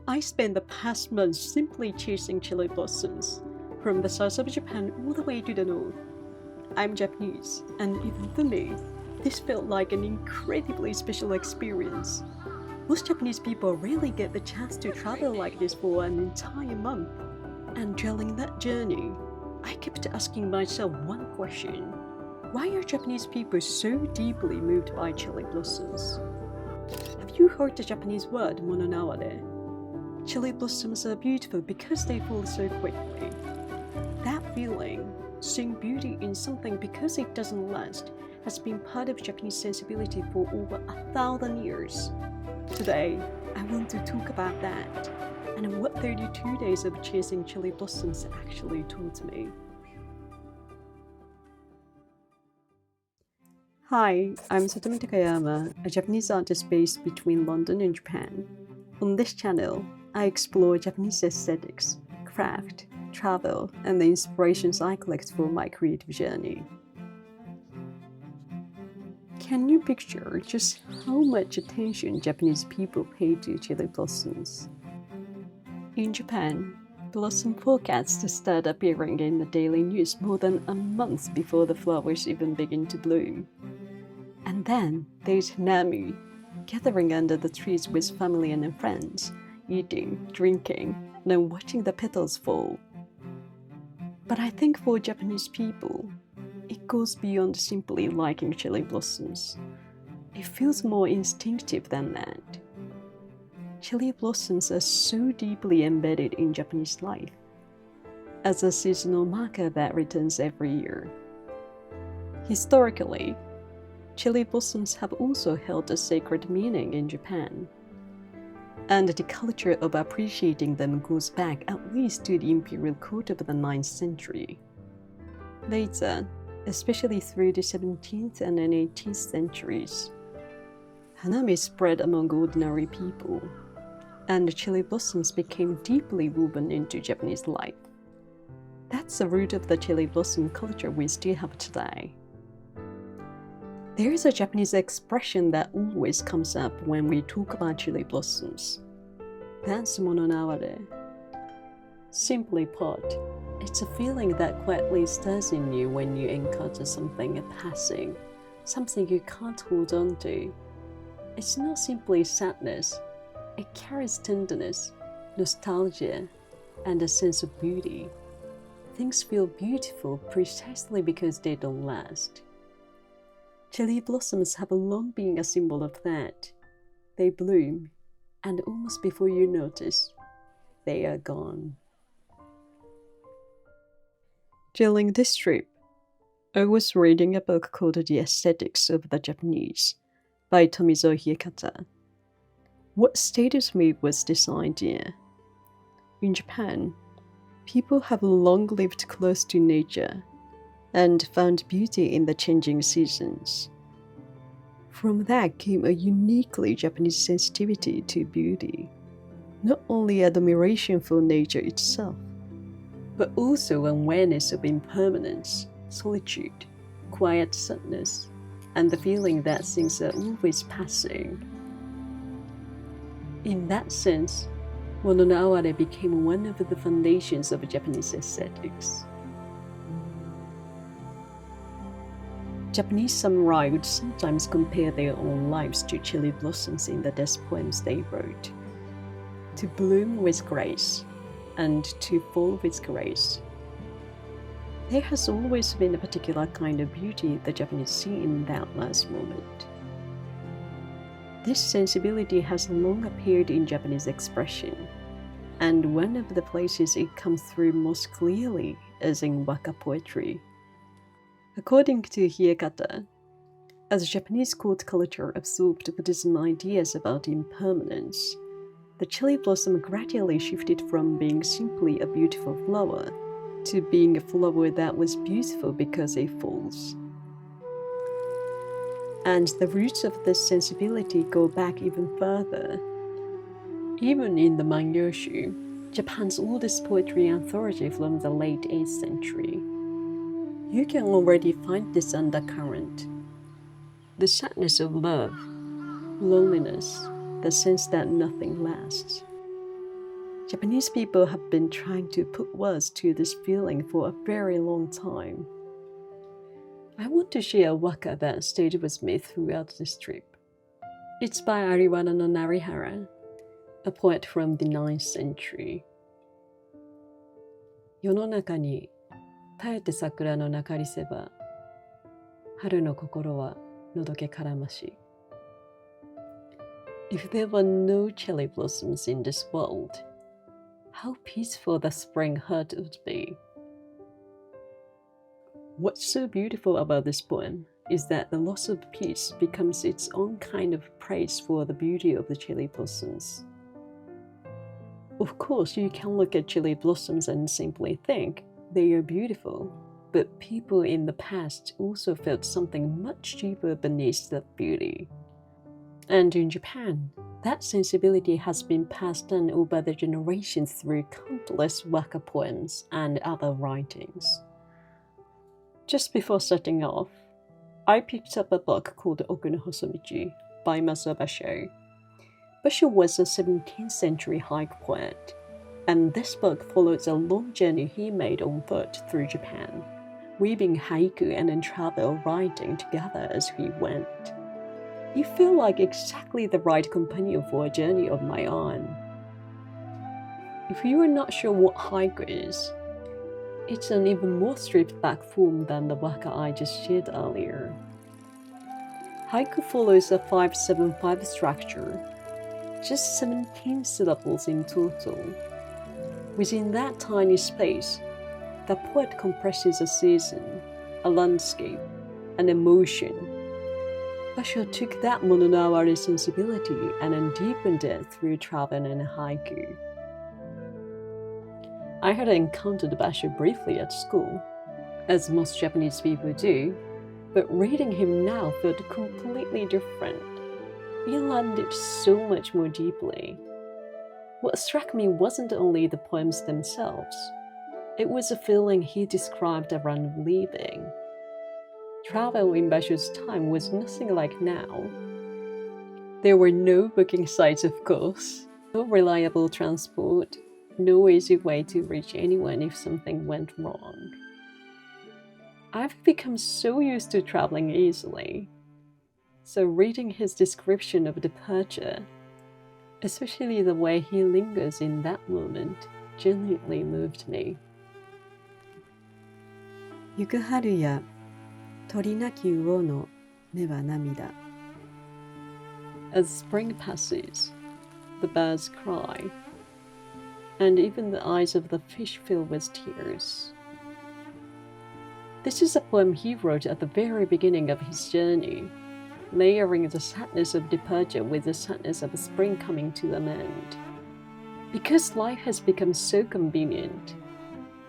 I spent the past months simply chasing cherry blossoms, from the south of Japan all the way to the north. I'm Japanese, and even for me, this felt like an incredibly special experience. Most Japanese people rarely get the chance to travel like this for an entire month. And during that journey, I kept asking myself one question. Why are Japanese people so deeply moved by cherry blossoms? Have you heard the Japanese word mononaware? Cherry blossoms are beautiful because they fall so quickly. That feeling, seeing beauty in something because it doesn't last, has been part of Japanese sensibility for over 1,000 years. Today, I want to talk about that and what 32 days of chasing cherry blossoms actually taught me. Hi, I'm Satomi Takayama, a Japanese artist based between London and Japan. On this channel, I explore Japanese aesthetics, craft, travel, and the inspirations I collect for my creative journey. Can you picture just how much attention Japanese people pay to cherry blossoms? In Japan, blossom forecasts start appearing in the daily news more than a month before the flowers even begin to bloom. And then there's Hanami, gathering under the trees with family and friends, eating, drinking, and then watching the petals fall. But I think for Japanese people, it goes beyond simply liking cherry blossoms. It feels more instinctive than that. Cherry blossoms are so deeply embedded in Japanese life, as a seasonal marker that returns every year. Historically, cherry blossoms have also held a sacred meaning in Japan, and the culture of appreciating them goes back at least to the imperial court of the 9th century. Later, especially through the 17th and 18th centuries, hanami spread among ordinary people, and cherry blossoms became deeply woven into Japanese life. That's the root of the cherry blossom culture we still have today. There is a Japanese expression that always comes up when we talk about cherry blossoms. That's mononaware. Simply put, it's a feeling that quietly stirs in you when you encounter something passing, something you can't hold on to. It's not simply sadness. It carries tenderness, nostalgia, and a sense of beauty. Things feel beautiful precisely because they don't last. Cherry blossoms have long been a symbol of that. They bloom, and almost before you notice, they are gone. During this trip, I was reading a book called The Aesthetics of the Japanese by Tomizo Hiekata. What stayed with me was this idea. In Japan, people have long lived close to nature and found beauty in the changing seasons. From that came a uniquely Japanese sensitivity to beauty, not only admiration for nature itself, but also awareness of impermanence, solitude, quiet sadness, and the feeling that things are always passing. In that sense, mononaware became one of the foundations of Japanese aesthetics. Japanese samurai would sometimes compare their own lives to cherry blossoms in the death poems they wrote. To bloom with grace, and to fall with grace. There has always been a particular kind of beauty the Japanese see in that last moment. This sensibility has long appeared in Japanese expression, and one of the places it comes through most clearly is in waka poetry. According to Hiekata, as Japanese court culture absorbed Buddhism ideas about impermanence, the cherry blossom gradually shifted from being simply a beautiful flower to being a flower that was beautiful because it falls. And the roots of this sensibility go back even further. Even in the Manyoshu, Japan's oldest poetry anthology from the late 8th century, you can already find this undercurrent. The sadness of love, loneliness, the sense that nothing lasts. Japanese people have been trying to put words to this feeling for a very long time. I want to share a waka that stayed with me throughout this trip. It's by Ariwara no Narihira, a poet from the 9th century. 世の中に絶えて桜のなかりせば、春の心はのどけからまし。If there were no cherry blossoms in this world, how peaceful the spring heart would be. What's so beautiful about this poem is that the loss of peace becomes its own kind of praise for the beauty of the cherry blossoms. Of course, you can look at cherry blossoms and simply think they are beautiful, but people in the past also felt something much deeper beneath that beauty. And in Japan, that sensibility has been passed on over the generations through countless waka poems and other writings. Just before starting off, I picked up a book called Oku no Hosomichi by Basho. Basho was a 17th century haiku poet, and this book follows a long journey he made on foot through Japan, weaving haiku and travel writing together as he went. You feel like exactly the right companion for a journey of my own. If you are not sure what haiku is, it's an even more stripped back form than the waka I just shared earlier. Haiku follows a 5-7-5 structure, just 17 syllables in total. Within that tiny space, the poet compresses a season, a landscape, an emotion. Basho took that mononawari sensibility and then deepened it through travel and haiku. I had encountered Basho briefly at school, as most Japanese people do, but reading him now felt completely different. He landed so much more deeply. What struck me wasn't only the poems themselves, it was a feeling he described around leaving. Travel in Basho's time was nothing like now. There were no booking sites, of course, no reliable transport, no easy way to reach anyone if something went wrong. I've become so used to traveling easily, so reading his description of departure, especially the way he lingers in that moment, genuinely moved me. 行く春や鳥なき魚の目は涙。 As spring passes, the birds cry, and even the eyes of the fish fill with tears. This is a poem he wrote at the very beginning of his journey, layering the sadness of departure with the sadness of spring coming to an end. Because life has become so convenient,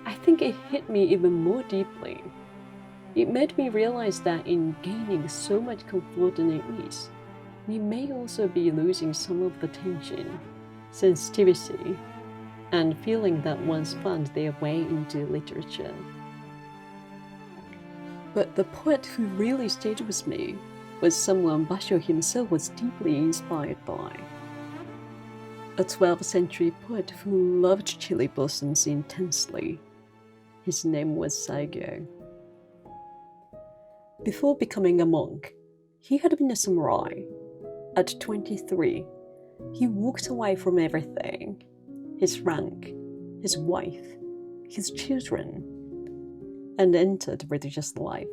I think it hit me even more deeply. It made me realize that in gaining so much comfort and ease, we may also be losing some of the tension, sensitivity, and feeling that once found their way into literature. But the poet who really stayed with me was someone Basho himself was deeply inspired by. A 12th century poet who loved cherry blossoms intensely. His name was Saigyo. Before becoming a monk, he had been a samurai. At 23, he walked away from everything: his rank, his wife, his children, and entered religious life.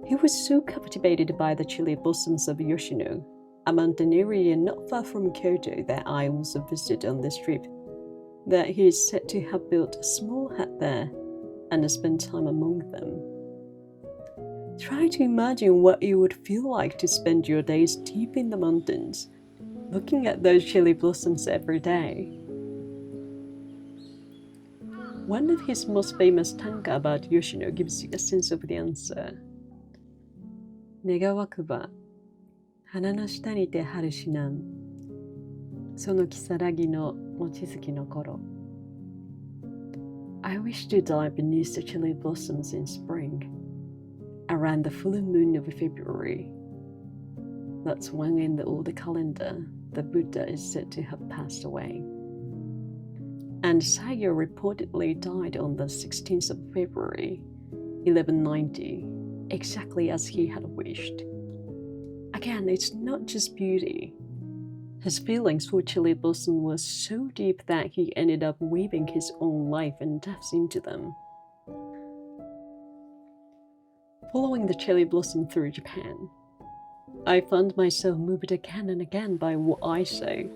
He was so captivated by the cherry blossoms of Yoshino, a mountain area not far from Kyoto that I also visited on this trip, that he is said to have built a small hut there and spent time among them. Try to imagine what it would feel like to spend your days deep in the mountains, looking at those cherry blossoms every day. One of his most famous tanka about Yoshino gives you a sense of the answer. 願わくば花の下にて春しなんその如の望月の頃 I wish to die beneath the cherry blossoms in spring, around the full moon of February. That's when in the old calendar the Buddha is said to have passed away. and Saigyo reportedly died on the 16th of February, 1190, exactly as he had wished. Again, it's not just beauty. His feelings for Cherry Blossom were so deep that he ended up weaving his own life and death into them. Following the cherry blossom through Japan, I found myself moved again and again by what I say.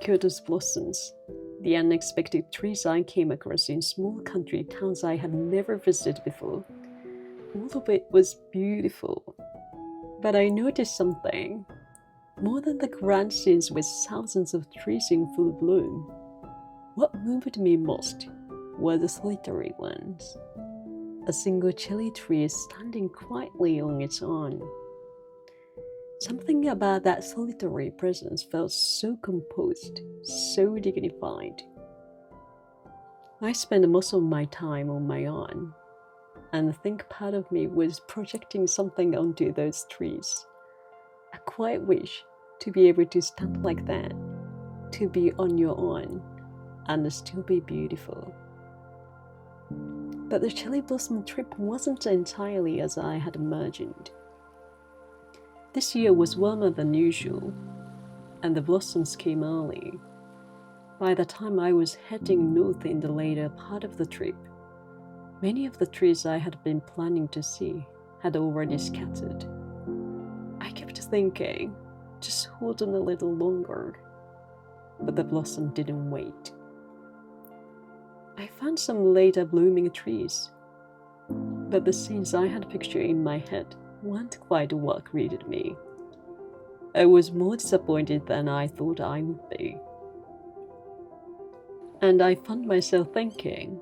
Kyoto's blossoms, the unexpected trees I came across in small country towns I had never visited before. All of it was beautiful. But I noticed something. More than the grand scenes with thousands of trees in full bloom, what moved me most were the solitary ones. A single cherry tree standing quietly on its own. Something about that solitary presence felt so composed, so dignified. I spent most of my time on my own, and I think part of me was projecting something onto those trees. A quiet wish to be able to stand like that, to be on your own, and still be beautiful. But the cherry blossom trip wasn't entirely as I had imagined. This year was warmer than usual, and the blossoms came early. By the time I was heading north in the later part of the trip, many of the trees I had been planning to see had already scattered. I kept thinking, just hold on a little longer, but the blossom didn't wait. I found some later blooming trees, but the scenes I had pictured in my head weren't quite what greeted me. I was more disappointed than I thought I would be. And I found myself thinking,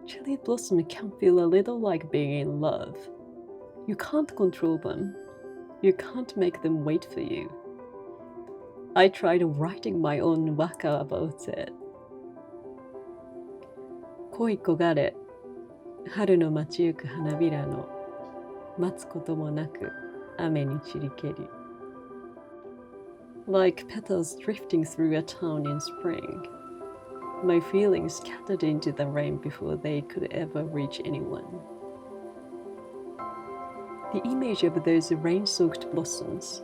cherry blossom can feel a little like being in love. You can't control them. You can't make them wait for you. I tried writing my own waka about it. 恋焦がれ、春の街行く花びらの待つこともなく雨に散りけり Like petals drifting through a town in spring, my feelings scattered into the rain before they could ever reach anyone. The image of those rain-soaked blossoms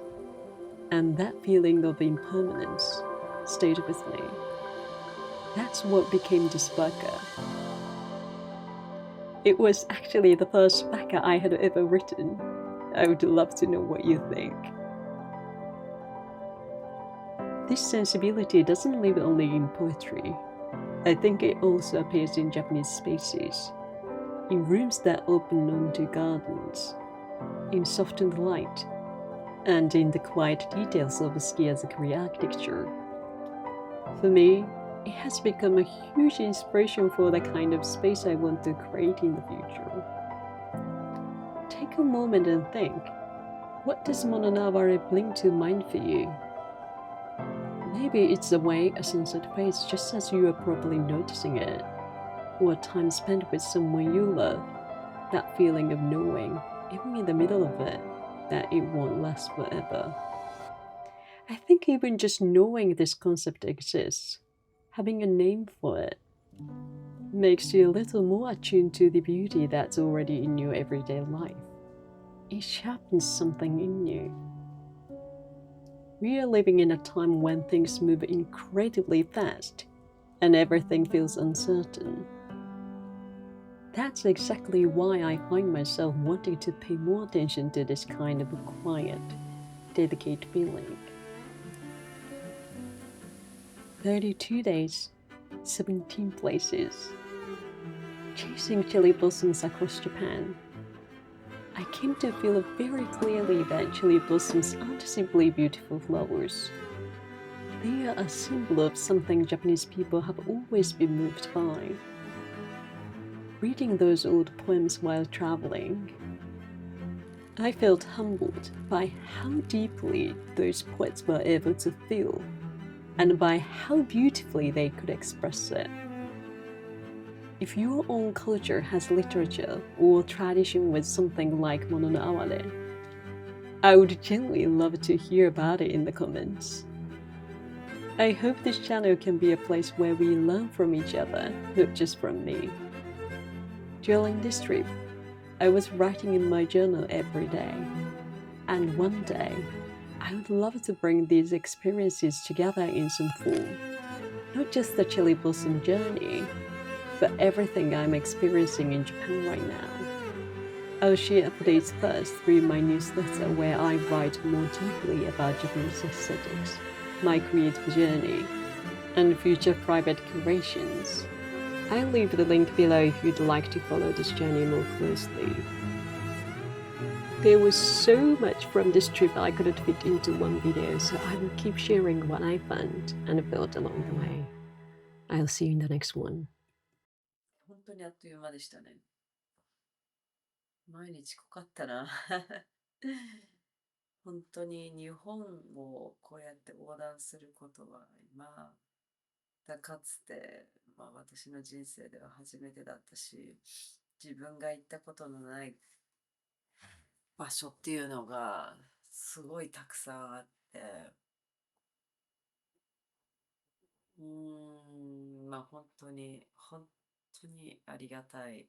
and that feeling of impermanence stayed with me. That's what became this waka. It was actually the first waka I had ever written. I would love to know what you think. This sensibility doesn't live only in poetry. I think it also appears in Japanese spaces, in rooms that open onto gardens, in softened light, and in the quiet details of Skiazakuri architecture. For me, it has become a huge inspiration for the kind of space I want to create in the future. Take a moment and think, what does Mononaware bring to mind for you? Maybe it's the way a sunset fades just as you are probably noticing it, or time spent with someone you love, that feeling of knowing, even in the middle of it, that it won't last forever. I think even just knowing this concept exists, having a name for it, makes you a little more attuned to the beauty that's already in your everyday life. It sharpens something in you. We are living in a time when things move incredibly fast and everything feels uncertain. That's exactly why I find myself wanting to pay more attention to this kind of quiet, delicate feeling. 32 days, 17 places. Chasing cherry blossoms across Japan. I came to feel very clearly that cherry blossoms aren't simply beautiful flowers. They are a symbol of something Japanese people have always been moved by. Reading those old poems while traveling, I felt humbled by how deeply those poets were able to feel, and by how beautifully they could express it. If your own culture has literature or tradition with something like Mononaware, I would genuinely love to hear about it in the comments. I hope this channel can be a place where we learn from each other, not just from me. During this trip, I was writing in my journal every day, and one day, I would love to bring these experiences together in some form. Not just the cherry blossom journey, but everything I'm experiencing in Japan right now. I'll share updates first through my newsletter where I write more deeply about Japanese aesthetics, my creative journey, and future private curations. I'll leave the link below if you'd like to follow this journey more closely. There was so much from this trip I couldn't fit into one video, so I will keep sharing what I found and built along the way. I'll see you in the next one. 本当にあっという間でしたね。毎日濃かったな。本当に日本をこうやって横断することは今だかつて、私の人生では初めてだったし、自分が行ったことのない場所っていうのがすごいたくさんあって、本当にありがたい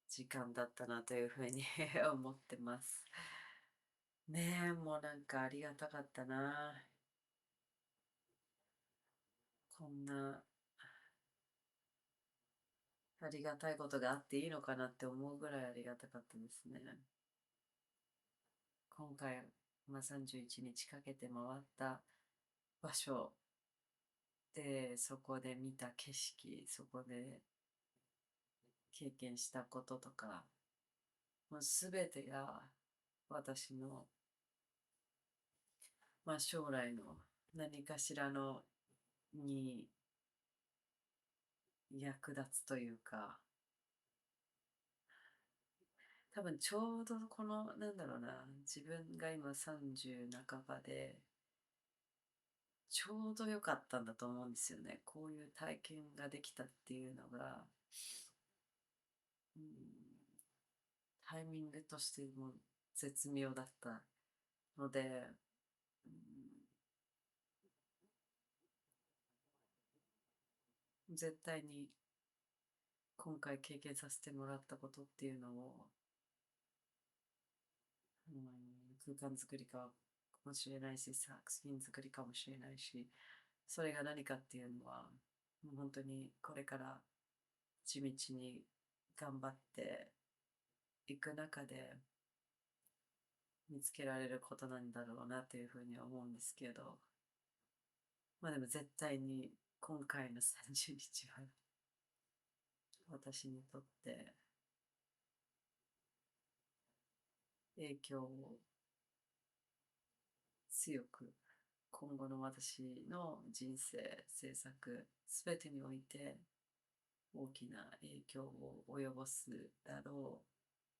時間だったなというふうに思ってます。ねえ、もうなんかありがたかったな。こんなありがたいことがあっていいのかなって思うぐらいありがたかったですね。今回、31日かけて回った場所で、そこで見た景色、そこで経験したこととか、もうすべてが私の、将来の何かしらのに役立つというか、多分ちょうどこの、自分が今30半ばで、ちょうど良かったんだと思うんですよね。こういう体験ができたっていうのが、うん、タイミングとしても絶妙だったので、絶対に今回経験させてもらったことっていうのを、空間作りかもしれないし、作品作りかもしれないし、それが何かっていうのは、もう本当にこれから地道に頑張っていく中で見つけられることなんだろうなというふうには思うんですけど、でも絶対に今回の30日は私にとって影響を強く今後の私の人生、制作、すべてにおいて大きな影響を及ぼすだろ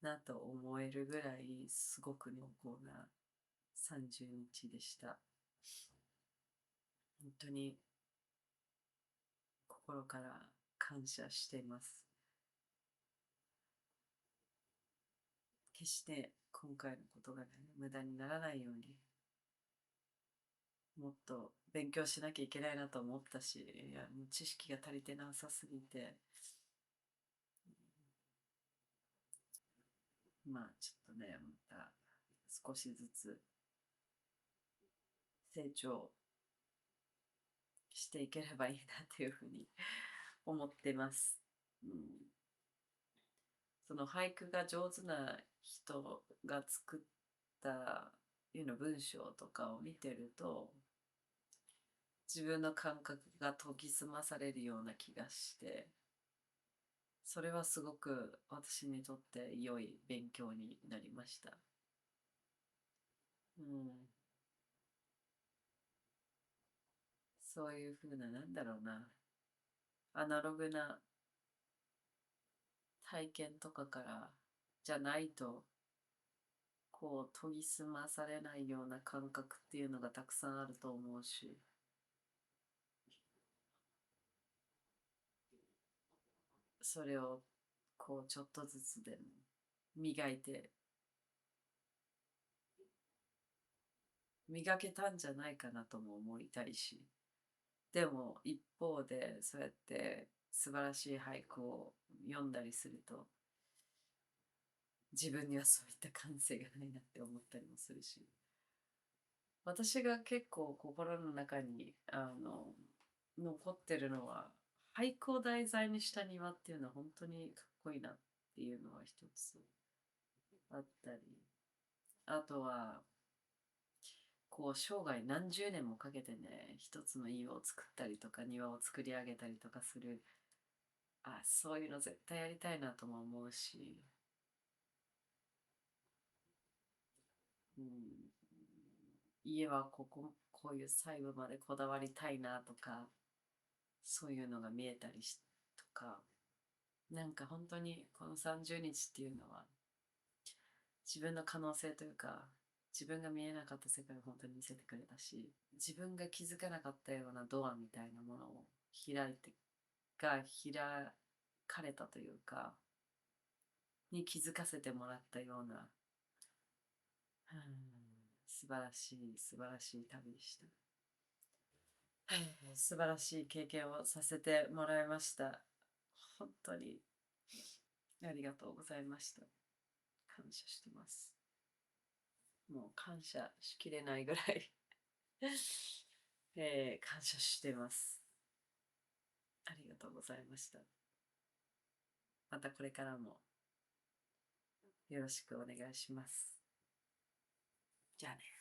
うなと思えるぐらいすごく濃厚な30日でした。本当に心から感謝しています。決して今回のことが、無駄にならないようにもっと勉強しなきゃいけないなと思ったし、もう知識が足りてなさすぎて、ちょっとね、また少しずつ成長していければいいなというふうに思ってます。その俳句が上手な人が作った文章とかを見てると、自分の感覚が研ぎ澄まされるような気がして、それはすごく私にとって良い勉強になりました。そういうふうな、アナログな体験とかからじゃないと、こう研ぎ澄まされないような感覚っていうのがたくさんあると思うし、それをこうちょっとずつでも磨いて磨けたんじゃないかなとも思いたいし、でも一方でそうやって素晴らしい俳句を読んだりすると、自分にはそういった感性がないなって思ったりもするし、私が結構心の中に残ってるのは、俳句を題材にした庭っていうのは本当にかっこいいなっていうのは一つあったり、あとは生涯何十年もかけてね、一つの家を作ったりとか庭を作り上げたりとかする、そういうの絶対やりたいなとも思うし、うん、家はこういう細部までこだわりたいなとか、そういうのが見えたりとか、なんか本当にこの30日っていうのは自分の可能性というか、自分が見えなかった世界を本当に見せてくれたし、自分が気づかなかったようなドアみたいなものを開かれたというか、に気づかせてもらったような、素晴らしい素晴らしい旅でした。素晴らしい経験をさせてもらいました。本当にありがとうございました。感謝してます。もう感謝しきれないぐらい感謝してます。ありがとうございました。またこれからもよろしくお願いします。じゃあね。